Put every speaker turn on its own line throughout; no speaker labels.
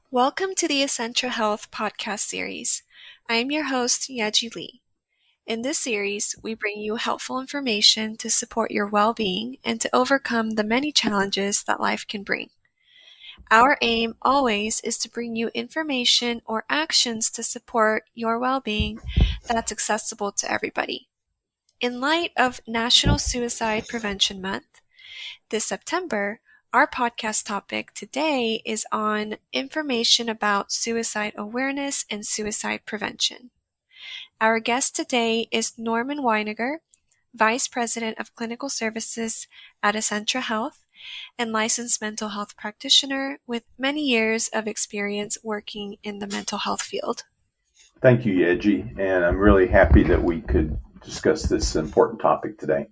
Welcome to the Essentia Health podcast series. I am your host, Yeji Lee. In this series, we bring you helpful information to support your well-being and to overcome the many challenges that life can bring. Our aim always is to bring you information or actions to support your well-being that's accessible to everybody. In light of National Suicide Prevention Month, this September, our podcast topic today is on information about suicide awareness and suicide prevention. Our guest today is Norman Weiniger, Vice President of Clinical Services at Essentia Health and licensed mental health practitioner with many years of experience working in the mental health field.
Thank you, Yeji, and I'm really happy that we could discuss this important topic today.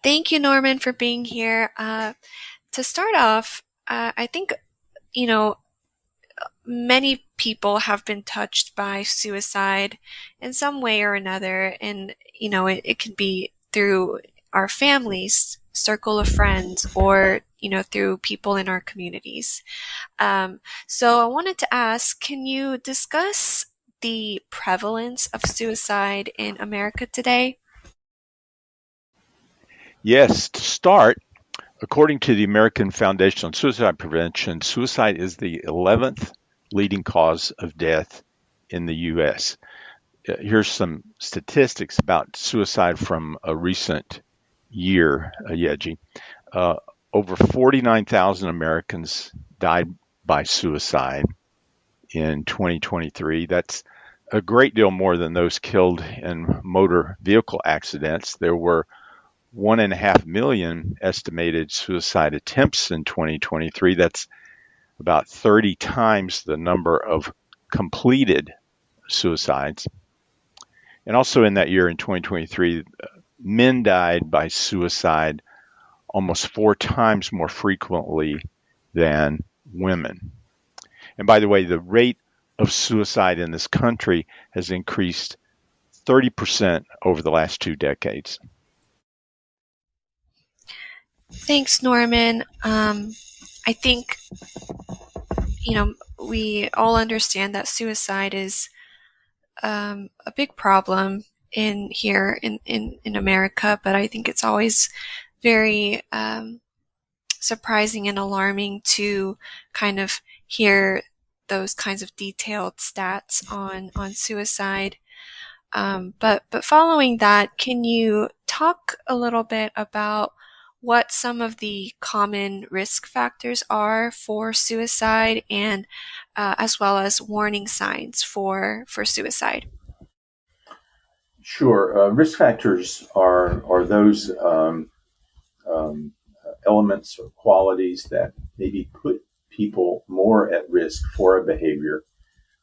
Thank you, Norman, for being here. To start off, I think, many people have been touched by suicide in some way or another, and, it could be through our families, circle of friends, or, through people in our communities. So I wanted to ask, can you discuss the prevalence of suicide in America today?
Yes, to start, according to the American Foundation on Suicide Prevention, suicide is the 11th leading cause of death in the U.S. Here's some statistics about suicide from a recent year, Yeji. Over 49,000 Americans died by suicide in 2023. That's a great deal more than those killed in motor vehicle accidents. There were 1.5 million estimated suicide attempts in 2023. That's about 30 times the number of completed suicides. And also in that year, in 2023, men died by suicide almost 4 times more frequently than women. And by the way, the rate of suicide in this country has increased 30% over the last 2 decades.
Thanks, Norman. I think, we all understand that suicide is a big problem in America, but I think it's always very surprising and alarming to kind of hear those kinds of detailed stats on suicide. But following that, can you talk a little bit about what some of the common risk factors are for suicide and as well as warning signs for suicide?
Sure. Risk factors are those elements or qualities that maybe put people more at risk for a behavior,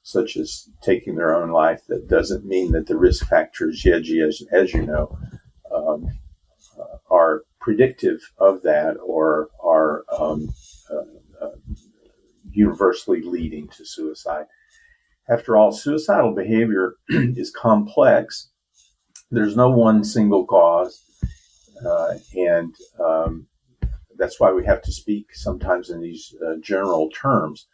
such as taking their own life. That doesn't mean that the risk factors, Yeji, as you know, are predictive of that or are universally leading to suicide. After all, suicidal behavior is complex. There's no one single cause, and that's why we have to speak sometimes in these general terms.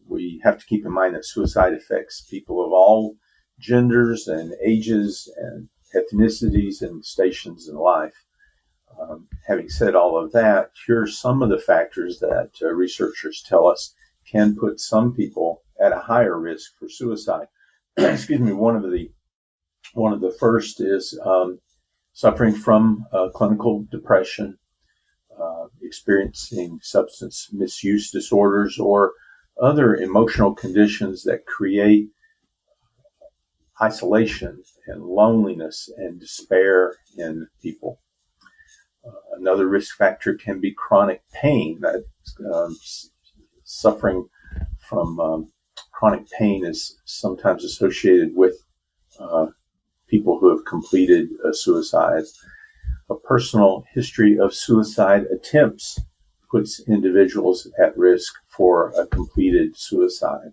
We have to keep in mind that suicide affects people of all genders and ages and ethnicities and stations in life. Having said all of that, here's some of the factors that researchers tell us can put some people at a higher risk for suicide. Excuse me. One of the first is suffering from clinical depression, experiencing substance misuse disorders, or other emotional conditions that create isolation and loneliness and despair in people. Another risk factor can be chronic pain. That suffering from chronic pain is sometimes associated with people who have completed suicides. A personal history of suicide attempts puts individuals at risk for a completed suicide.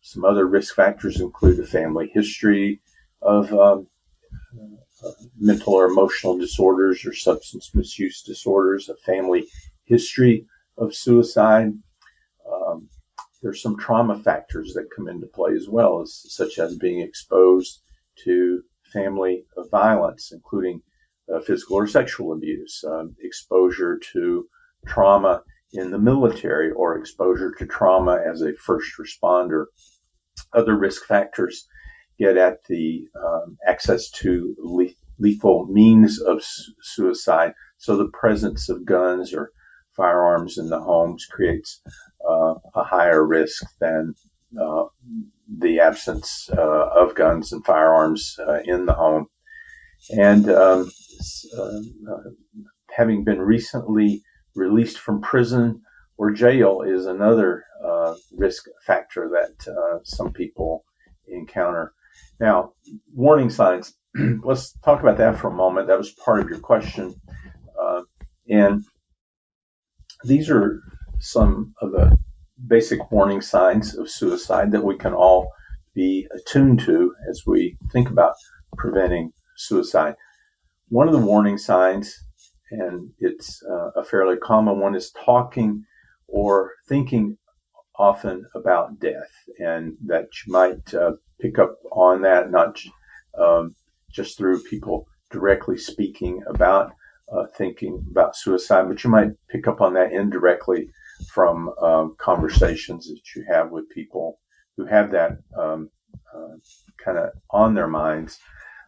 Some other risk factors include a family history of mental or emotional disorders or substance misuse disorders, a family history of suicide, there's some trauma factors that come into play as well, such as being exposed to family violence, including physical or sexual abuse, exposure to trauma in the military, or exposure to trauma as a first responder. Other risk factors get at the access to lethal means of suicide. So the presence of guns or firearms in the homes creates a higher risk than the absence of guns and firearms in the home. And having been recently released from prison or jail is another risk factor that some people encounter. Now, warning signs. Let's talk about that for a moment. That was part of your question. And these are some of the basic warning signs of suicide that we can all be attuned to as we think about preventing suicide. One of the warning signs, and it's a fairly common one, is talking or thinking often about death, and that you might pick up on that, not just through people directly speaking about thinking about suicide, but you might pick up on that indirectly from conversations that you have with people who have that kind of on their minds.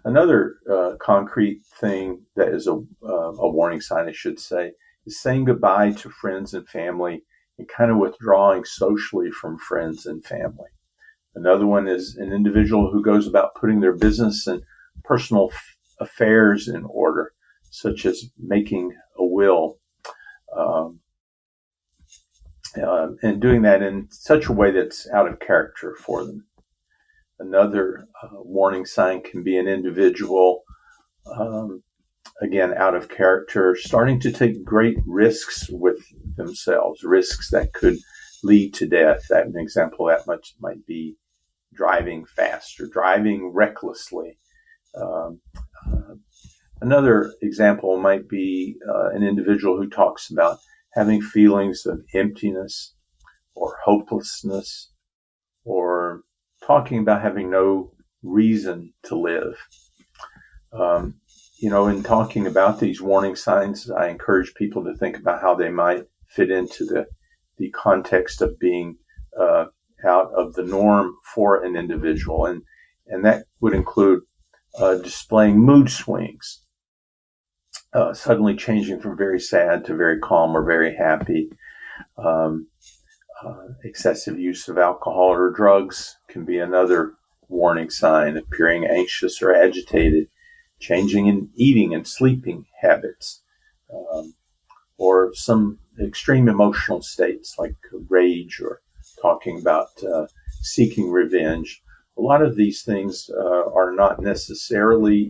Another concrete thing that is a warning sign, I should say, is saying goodbye to friends and family and kind of withdrawing socially from friends and family. Another one is an individual who goes about putting their business and personal affairs in order, such as making a will, and doing that in such a way that's out of character for them. Another warning sign can be an individual, again, out of character, starting to take great risks with themselves, risks that could lead to death. An example of that might be driving fast or driving recklessly. Another example might be an individual who talks about having feelings of emptiness or hopelessness, or talking about having no reason to live. In talking about these warning signs, I encourage people to think about how they might fit into the context of being out of the norm for an individual. And that would include displaying mood swings, suddenly changing from very sad to very calm or very happy. Excessive use of alcohol or drugs can be another warning sign. Appearing anxious or agitated, changing in eating and sleeping habits, or some extreme emotional states like rage, or talking about seeking revenge. A lot of these things are not necessarily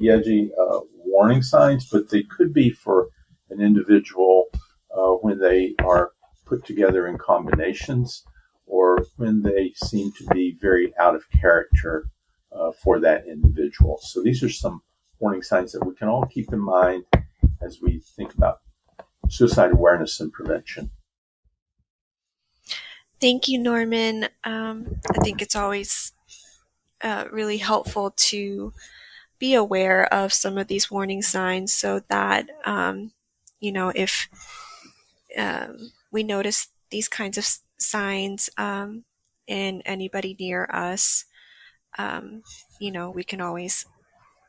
warning signs, but they could be for an individual when they are put together in combinations, or when they seem to be very out of character for that individual. So these are some warning signs that we can all keep in mind as we think about suicide awareness and prevention.
Thank you, Norman. I think it's always really helpful to be aware of some of these warning signs, so that, if we notice these kinds of signs in anybody near us, we can always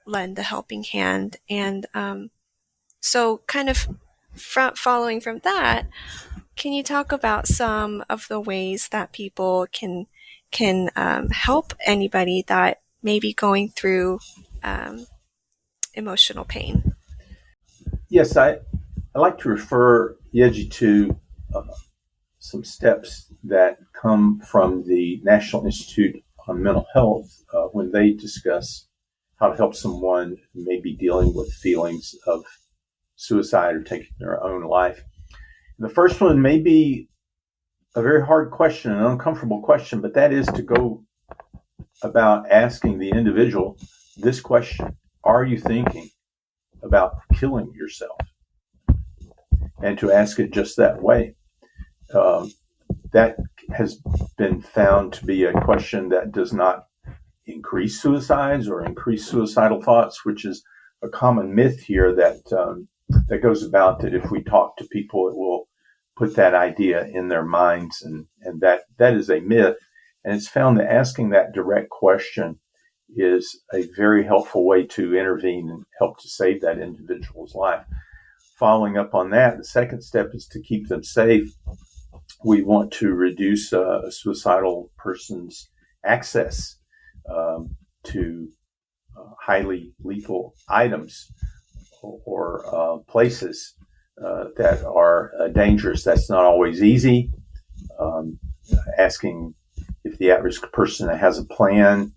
lend a helping hand. And so kind of following from that, can you talk about some of the ways that people can help anybody that may be going through emotional pain?
Yes, I like to refer Yeji to some steps that come from the National Institute on Mental Health when they discuss how to help someone who may be dealing with feelings of suicide or taking their own life. The first one may be a very hard question, an uncomfortable question, but that is to go about asking the individual this question: are you thinking about killing yourself? And to ask it just that way. That has been found to be a question that does not increase suicides or increase suicidal thoughts, which is a common myth here that goes about that if we talk to people, it will put that idea in their minds, and that is a myth. And it's found that asking that direct question is a very helpful way to intervene and help to save that individual's life. Following up on that, the second step is to keep them safe. We want to reduce a suicidal person's access to highly lethal items or places that are dangerous. That's not always easy. Asking if the at-risk person has a plan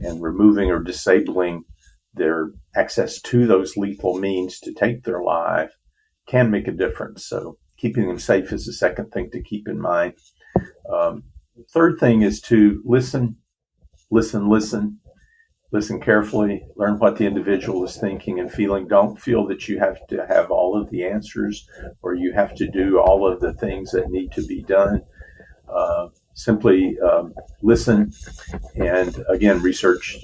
and removing or disabling their access to those lethal means to take their life can make a difference. So keeping them safe is the second thing to keep in mind. Third thing is to listen carefully, learn what the individual is thinking and feeling. Don't feel that you have to have all of the answers or you have to do all of the things that need to be done. Simply listen. And again, research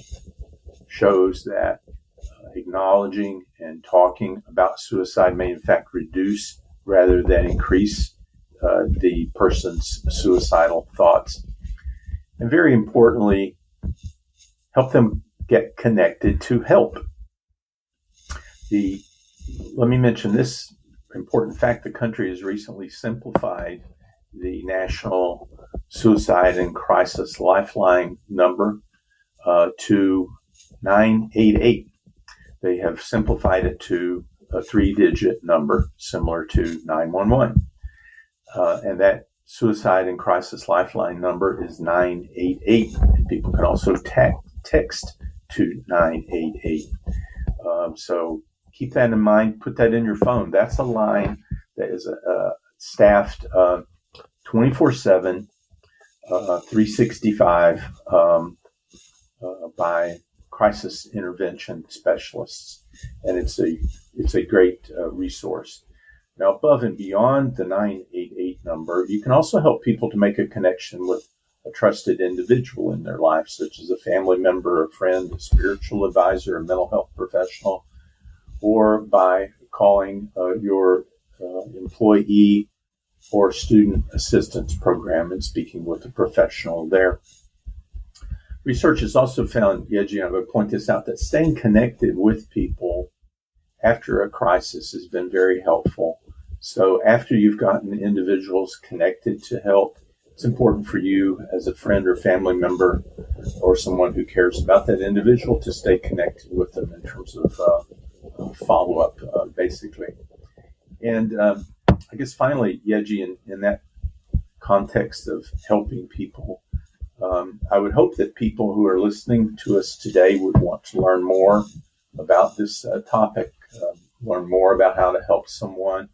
shows that acknowledging and talking about suicide may in fact reduce rather than increase the person's suicidal thoughts. And very importantly, help them get connected to help. Let me mention this important fact. The country has recently simplified the National Suicide and Crisis Lifeline number to 988. They have simplified it to a 3-digit number similar to 911. And that Suicide and Crisis Lifeline number is 988. And people can also text to 988. So keep that in mind. Put that in your phone. That's a line that is staffed 24/7, 365 by crisis intervention specialists, and it's a great resource. Now, above and beyond the 988 number, you can also help people to make a connection with a trusted individual in their life, such as a family member, a friend, a spiritual advisor, a mental health professional, or by calling your employee or student assistance program and speaking with a professional there. Research has also found, Yeji, I would point this out, that staying connected with people after a crisis has been very helpful. So after you've gotten individuals connected to help, it's important for you as a friend or family member or someone who cares about that individual to stay connected with them in terms of follow-up, basically. And I guess finally, Yeji, in that context of helping people, I would hope that people who are listening to us today would want to learn more about this topic, learn more about how to help someone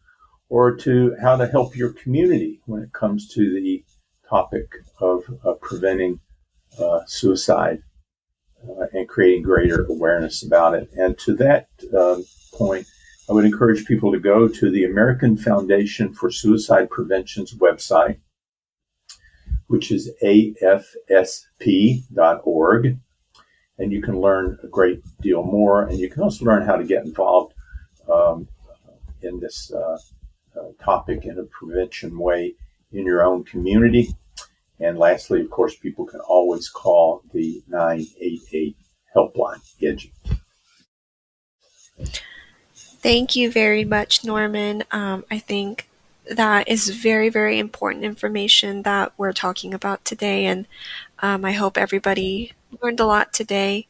or to how to help your community when it comes to the topic of preventing suicide and creating greater awareness about it. And to that point, I would encourage people to go to the American Foundation for Suicide Prevention's website, which is afsp.org. And you can learn a great deal more. And you can also learn how to get involved in this topic in a prevention way in your own community. And lastly, of course, people can always call the 988 helpline. Yeji.
Thank you very much, Norman. I think that is very, very important information that we're talking about today. And I hope everybody learned a lot today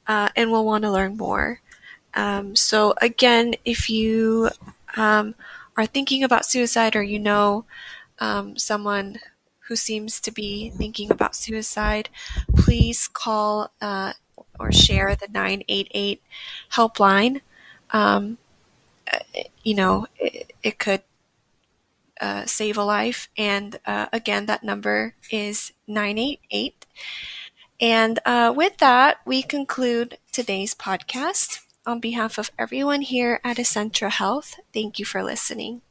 and will want to learn more. So again, if you are thinking about suicide or you know someone who seems to be thinking about suicide, please call or share the 988 helpline. It could save a life. And again, that number is 988. And with that, we conclude today's podcast. On behalf of everyone here at Essentra Health, thank you for listening.